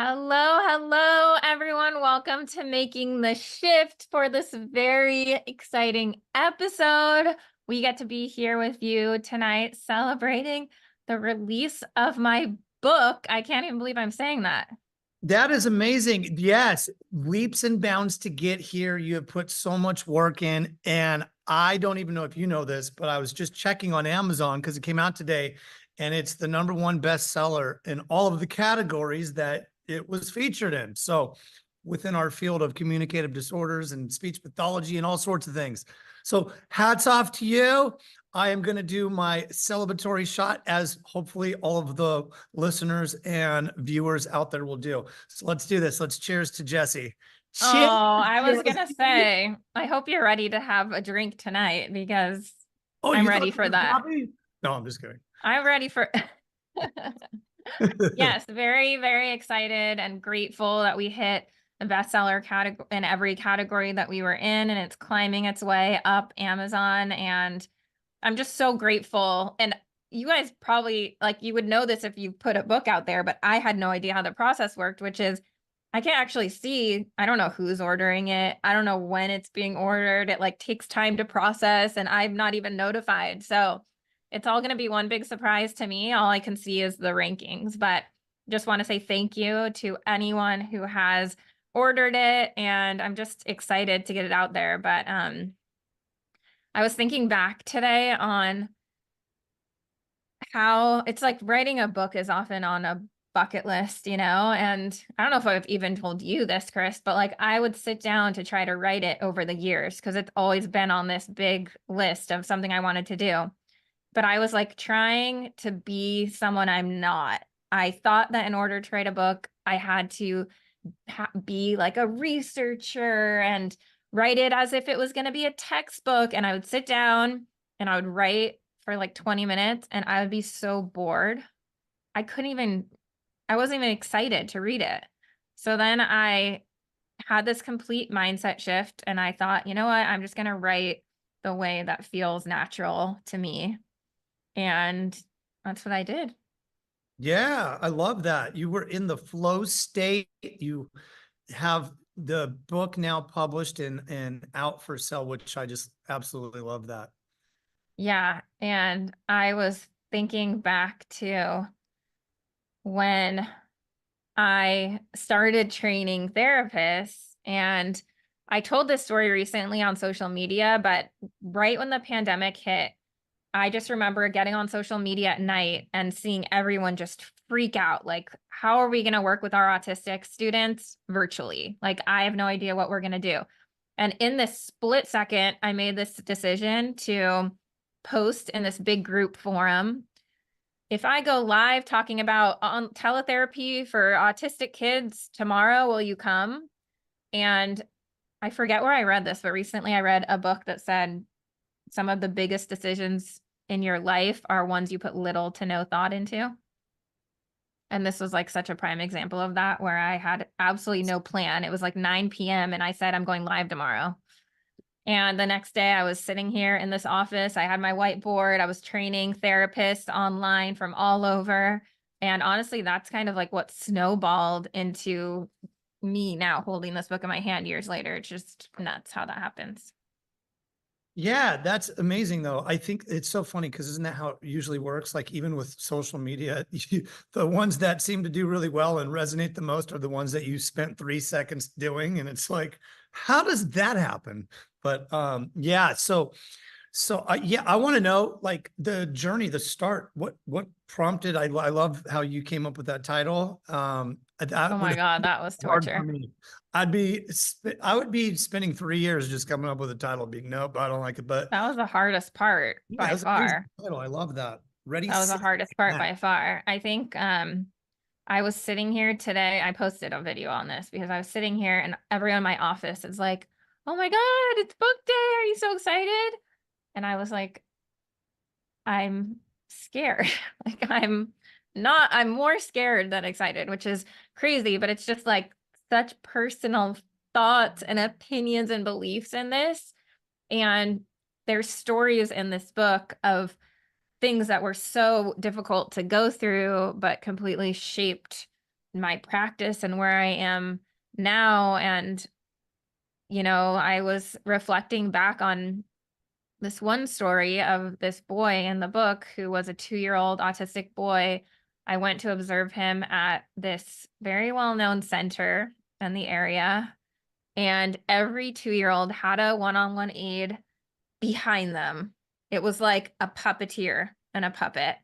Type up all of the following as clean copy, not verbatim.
Hello, hello, everyone. Welcome to Making the Shift for this very exciting episode. We get to be here with you tonight celebrating the release of my book. I can't even believe I'm saying that. That is amazing. Yes, leaps and bounds to get here. You have put so much work in, and I don't even know if you know this, but I was just checking on Amazon because it came out today, and it's the #1 bestseller in all of the categories that it was featured in. So, within our field of communicative disorders and speech pathology and all sorts of things. So, hats off to you. I am going to do my celebratory shot, as hopefully all of the listeners and viewers out there will do. So let's do this. Let's cheers to Jessie. Oh, Cheers, I was gonna Jessie. say, I hope you're ready to have a drink tonight because Oh, I'm you ready thought for it was that. coffee? No, I'm just kidding. I'm ready for Yes, very, very excited and grateful that we hit the bestseller category in every category that we were in, and it's climbing its way up Amazon. And I'm just so grateful. And you guys probably, like, you would know this if you put a book out there, but I had no idea how the process worked, which is I can't actually see. I don't know who's ordering it. I don't know when it's being ordered. It like takes time to process, and I'm not even notified. So it's all going to be one big surprise to me. All I can see is the rankings, but just want to say thank you to anyone who has ordered it. And I'm just excited to get it out there. But I was thinking back today on how it's like writing a book is often on a bucket list, and I don't know if I've even told you this, Chris, but like I would sit down to try to write it over the years because it's always been on this big list of something I wanted to do. But I was like trying to be someone I'm not. I thought that in order to write a book, I had to be like a researcher and write it as if it was going to be a textbook. And I would sit down and I would write for like 20 minutes and I would be so bored. I wasn't even excited to read it. So then I had this complete mindset shift and I thought, you know what? I'm just going to write the way that feels natural to me. And that's what I did. Yeah, I love that. You were in the flow state. You have the book now published and out for sale, which I just absolutely love that. Yeah. And I was thinking back to when I started training therapists. And I told this story recently on social media, but right when the pandemic hit, I just remember getting on social media at night and seeing everyone just freak out. Like, how are we going to work with our autistic students virtually? Like, I have no idea what we're going to do. And in this split second, I made this decision to post in this big group forum. If I go live talking about on teletherapy for autistic kids tomorrow, will you come? And I forget where I read this, but recently I read a book that said some of the biggest decisions in your life are ones you put little to no thought into. And this was like such a prime example of that, where I had absolutely no plan. It was like 9 p.m. and I said, I'm going live tomorrow. And the next day I was sitting here in this office. I had my whiteboard. I was training therapists online from all over. And honestly, that's kind of like what snowballed into me now holding this book in my hand years later. It's just nuts how that happens. Yeah, that's amazing though. I think it's so funny because isn't that how it usually works? Like even with social media, the ones that seem to do really well and resonate the most are the ones that you spent 3 seconds doing. And it's like, how does that happen? But yeah, so yeah, I want to know like the journey, the start. What prompted? I love how you came up with that title. Oh That my would God, that was be hard for torture. me. I would be spending 3 years just coming up with a title, being nope, I don't like it. But That was the hardest part yeah, by that's an amazing far. title. I love that. Ready, That was the set, hardest part match. by far. I think I was sitting here today. I posted a video on this because I was sitting here and everyone in my office is like, "Oh my God, it's book day. Are you so excited?" And I was like, "I'm scared." Like I'm more scared than excited, which is crazy, but it's just like such personal thoughts and opinions and beliefs in this. And there's stories in this book of things that were so difficult to go through, but completely shaped my practice and where I am now. And, I was reflecting back on this one story of this boy in the book who was a 2-year-old autistic boy. I went to observe him at this very well-known center in the area, and every 2-year-old had a one-on-one aide behind them. It was like a puppeteer and a puppet.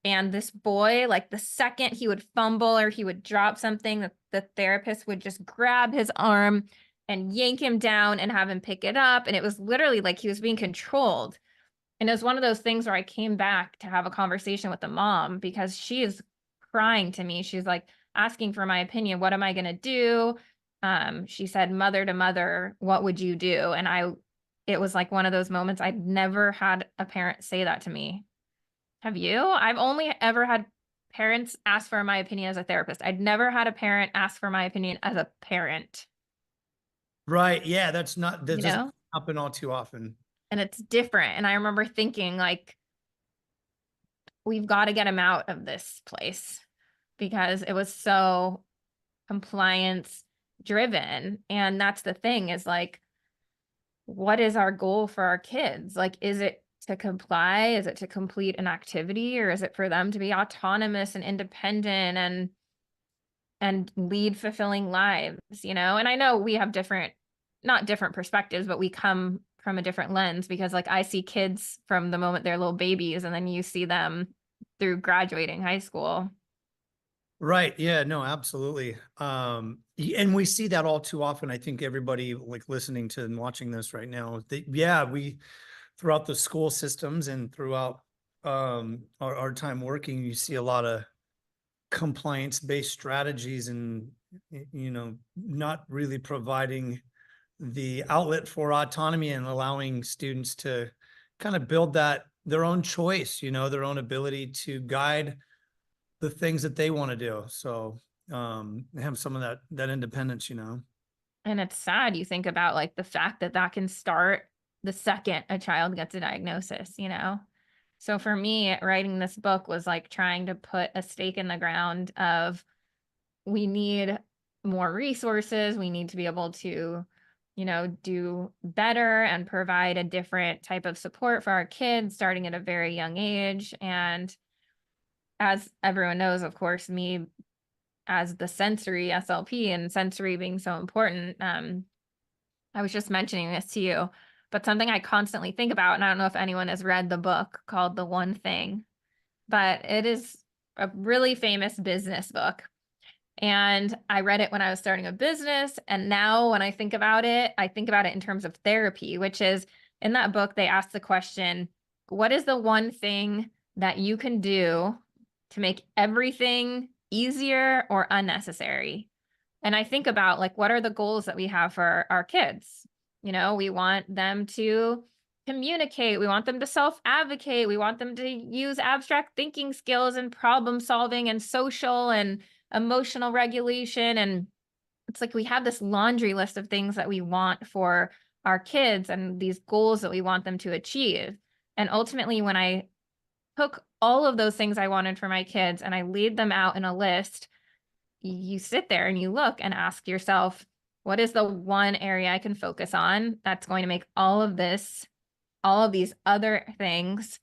And this boy, like the second he would fumble or he would drop something, the therapist would just grab his arm and yank him down and have him pick it up. And it was literally like he was being controlled. And it was one of those things where I came back to have a conversation with the mom because she is crying to me. She's like asking for my opinion. What am I going to do? She said, mother to mother, what would you do? And it was like one of those moments. I'd never had a parent say that to me. Have you? I've only ever had parents ask for my opinion as a therapist. I'd never had a parent ask for my opinion as a parent, Right. Yeah. That you doesn't know? happen all too often. And it's different. And I remember thinking, like, we've got to get him out of this place because it was so compliance driven. And that's the thing is like, what is our goal for our kids? Like, is it to comply? Is it to complete an activity, or is it for them to be autonomous and independent and lead fulfilling lives, And I know we have not different perspectives, but we come from a different lens because like I see kids from the moment they're little babies and then you see them through graduating high school. Right. Yeah, no, absolutely. And we see that all too often. I think everybody like listening to and watching this right now, we throughout the school systems and throughout our time working, you see a lot of compliance-based strategies and not really providing the outlet for autonomy and allowing students to kind of build their own choice, their own ability to guide the things that they want to do. So have some of that independence. And it's sad you think about like the fact that that can start the second a child gets a diagnosis. So for me, writing this book was like trying to put a stake in the ground of we need more resources. We need to be able to, do better and provide a different type of support for our kids starting at a very young age. And as everyone knows, of course, me as the sensory SLP and sensory being so important, I was just mentioning this to you, but something I constantly think about, and I don't know if anyone has read the book called The One Thing, but it is a really famous business book. And I read it when I was starting a business. And now when I think about it in terms of therapy, which is in that book, they ask the question, what is the one thing that you can do to make everything easier or unnecessary? And I think about like, what are the goals that we have for our kids? We want them to communicate. We want them to self-advocate. We want them to use abstract thinking skills and problem solving and social and emotional regulation. And it's like we have this laundry list of things that we want for our kids and these goals that we want them to achieve. And ultimately, when I took all of those things I wanted for my kids and I laid them out in a list, you sit there and you look and ask yourself, what is the one area I can focus on that's going to make all of these other things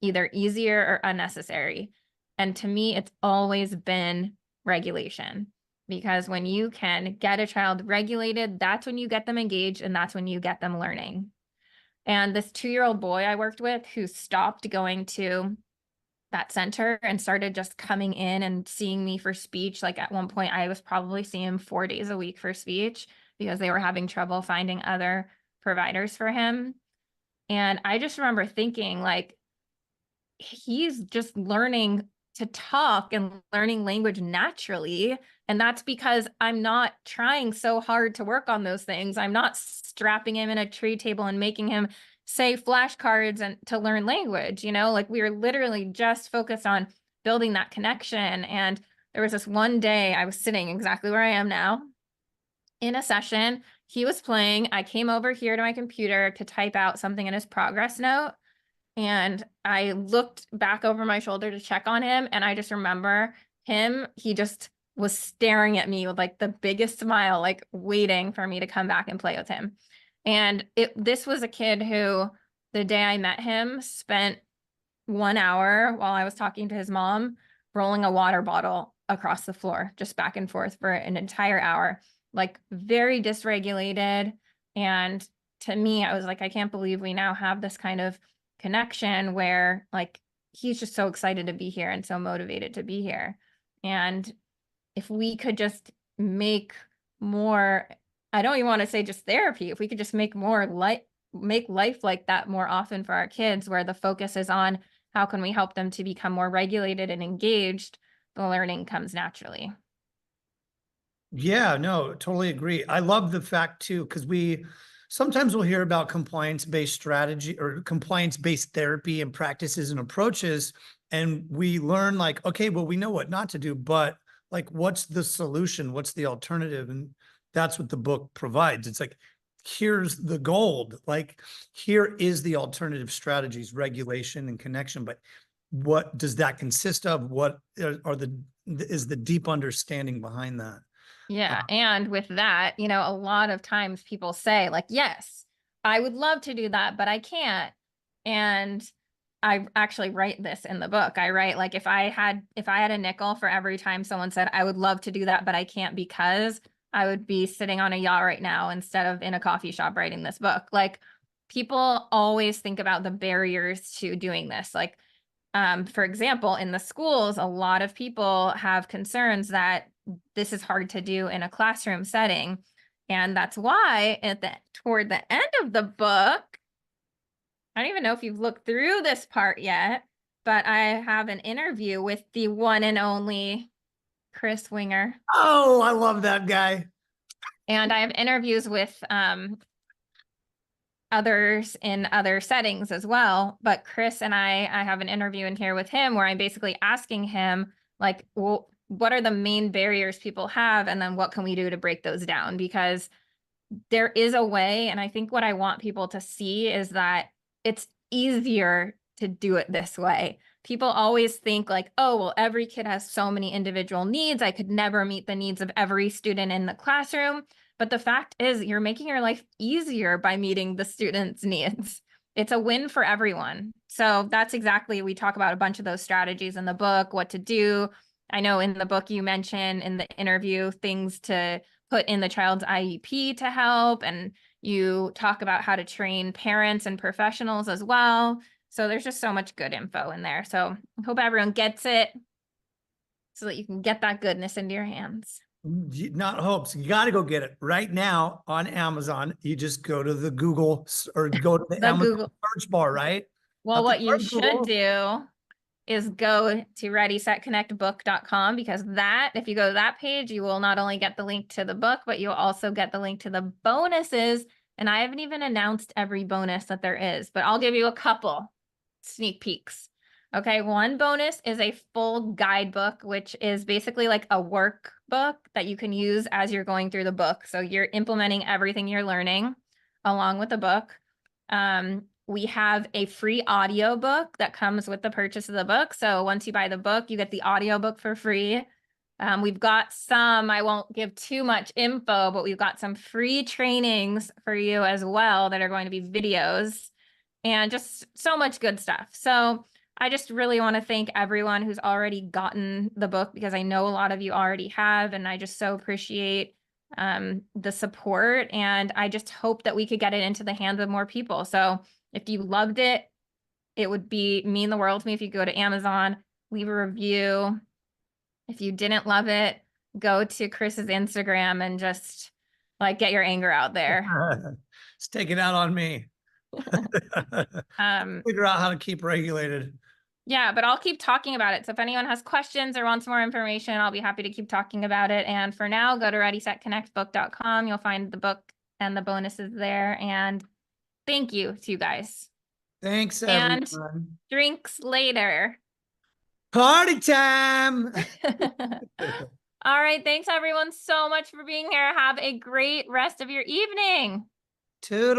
either easier or unnecessary? And to me, it's always been regulation, because when you can get a child regulated, that's when you get them engaged and that's when you get them learning. And this 2-year-old boy I worked with who stopped going to that center and started just coming in and seeing me for speech. Like at one point, I was probably seeing him 4 days a week for speech because they were having trouble finding other providers for him. And I just remember thinking, like, he's just learning to talk and learning language naturally. And that's because I'm not trying so hard to work on those things. I'm not strapping him in a tree table and making him say flashcards and to learn language, like we were literally just focused on building that connection. And there was this one day I was sitting exactly where I am now in a session. He was playing. I came over here to my computer to type out something in his progress note. And I looked back over my shoulder to check on him. And I just remember he just was staring at me with like the biggest smile, like waiting for me to come back and play with him. And this was a kid who, the day I met him, spent 1 hour while I was talking to his mom, rolling a water bottle across the floor, just back and forth for an entire hour, like very dysregulated. And to me, I was like, I can't believe we now have this kind of connection where like he's just so excited to be here and so motivated to be here. And if we could just make more, I don't even want to say just therapy, if we could just make more make life like that more often for our kids, where the focus is on how can we help them to become more regulated and engaged, the learning comes naturally. Yeah, no, totally agree. I love the fact too, because we sometimes we'll hear about compliance-based strategy or compliance-based therapy and practices and approaches. And we learn like, okay, well, we know what not to do, but like, what's the solution? What's the alternative? And that's what the book provides. It's like, here's the gold. Like, here is the alternative strategies, regulation and connection. But what does that consist of? What are is the deep understanding behind that? Yeah. And with that, a lot of times people say, like, yes, I would love to do that, but I can't. And I actually write this in the book. I write like if I had a nickel for every time someone said I would love to do that, but I can't because, I would be sitting on a yacht right now instead of in a coffee shop writing this book. Like people always think about the barriers to doing this. Like for example, in the schools, a lot of people have concerns that this is hard to do in a classroom setting. And that's why toward the end of the book, I don't even know if you've looked through this part yet, but I have an interview with the one and only Chris Winger. Oh, I love that guy. And I have interviews with others in other settings as well. But Chris and I have an interview in here with him where I'm basically asking him, like, well, what are the main barriers people have? And then what can we do to break those down? Because there is a way. And I think what I want people to see is that it's easier to do it this way. People always think like, oh, well, every kid has so many individual needs. I could never meet the needs of every student in the classroom. But the fact is, you're making your life easier by meeting the students' needs. It's a win for everyone. So that's exactly, we talk about a bunch of those strategies in the book, what to do. I know in the book you mention in the interview things to put in the child's IEP to help, and you talk about how to train parents and professionals as well. So there's just so much good info in there. So I hope everyone gets it so that you can get that goodness into your hands. Not hopes. You got to go get it right now on Amazon. You just go to the Google or go to the The Amazon Google. search bar, right? Well, Not the what you search should Google. do is go to readysetconnectbook.com, because if you go to that page, you will not only get the link to the book, but you'll also get the link to the bonuses. And I haven't even announced every bonus that there is, but I'll give you a couple sneak peeks. Okay, one bonus is a full guidebook, which is basically like a workbook that you can use as you're going through the book. So you're implementing everything you're learning along with the book. We have a free audio book that comes with the purchase of the book. So once you buy the book, you get the audio book for free. We've got I won't give too much info, but we've got some free trainings for you as well that are going to be videos and just so much good stuff. So I just really want to thank everyone who's already gotten the book, because I know a lot of you already have, and I just so appreciate the support. And I just hope that we could get it into the hands of more people. So if you loved it, it would mean the world to me if you go to Amazon, leave a review. If you didn't love it, go to Chris's Instagram and just like get your anger out there. Let's take it out on me. Um, Figure out how to keep regulated. yeah, but I'll keep talking about it. So if anyone has questions or wants more information, I'll be happy to keep talking about it. And for now, go to readysetconnectbook.com. You'll find the book and the bonuses there. And thank you to you guys. Thanks, And everyone. drinks later. Party time. All right. Thanks everyone so much for being here. Have a great rest of your evening. Toodles.